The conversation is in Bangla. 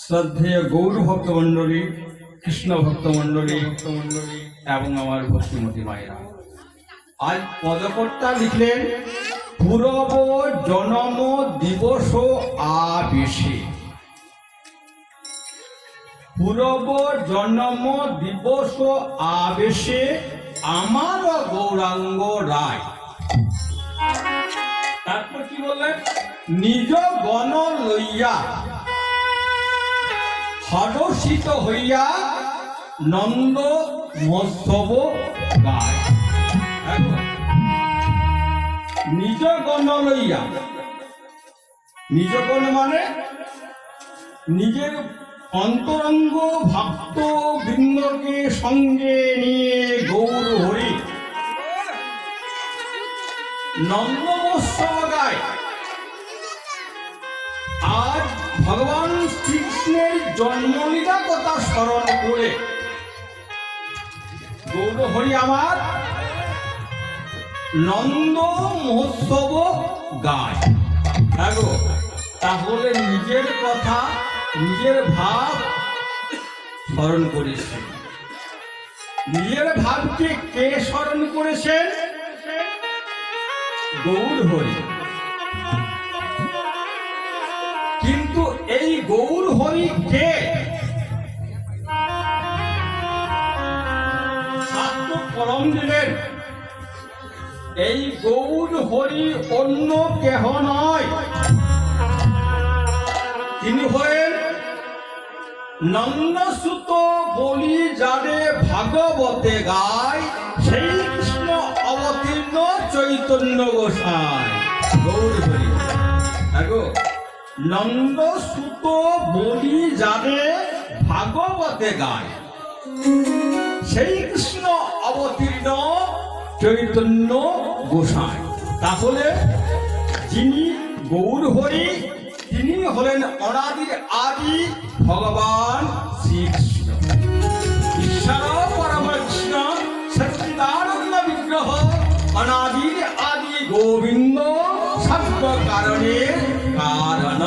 শ্রদ্ধেয় গৌর ভক্তমণ্ডলী, কৃষ্ণ ভক্তমণ্ডলী এবং আমার ভক্তিমতী মায়েরা, আজ পদকর্তা লিখলেন পূরব জনম দিবস আবেশে। পূরব জনম দিবস আবেশে আমার গৌরাঙ্গ রায়। তারপর কি বললেন? নিজ গণ লইয়া হর্ষিত হইয়া নন্দ মহোৎসব গায়। নিজ গণ লইয়া, নিজ গণ মানে নিজের অন্তরঙ্গ ভক্ত বৃন্দকে সঙ্গে নিয়ে গৌর হরি নন্দ মহোৎসব গায়। আজ ভগবান শ্রীকৃষ্ণের জন্মলীলা কথা স্মরণ করে গৌর হরি আমার নন্দ মহোৎসব গায়। তাহলে নিজের কথা, নিজের ভাব স্মরণ করেছে। নিজের ভাবকে কে স্মরণ করেছেন? গৌর হরি। কিন্তু এই গৌর হরি কে? শাস্ত্র কলম দিলেন এই গৌর হরি অন্য কেহ নয়, তিনি হলেন নন্দসুত বলি যারে ভাগবতে গায়, সেই কৃষ্ণ অবতীর্ণ চৈতন্য গোসাই। গৌর হরি নন্দসুত বলি যারে ভাগবতে গায়, সেই কৃষ্ণ অবতীর্ণ চৈতন্য গোসাই। তাহলে যিনি গৌর হরি তিনি হলেন অনাদির আদি ভগবান শ্রীকৃষ্ণ, ঈশ্বর পরম কৃষ্ণ, সচ্চিদানন্দ বিগ্রহ, অনাদির আদি গোবিন্দ, সর্ব কারণের কারণ।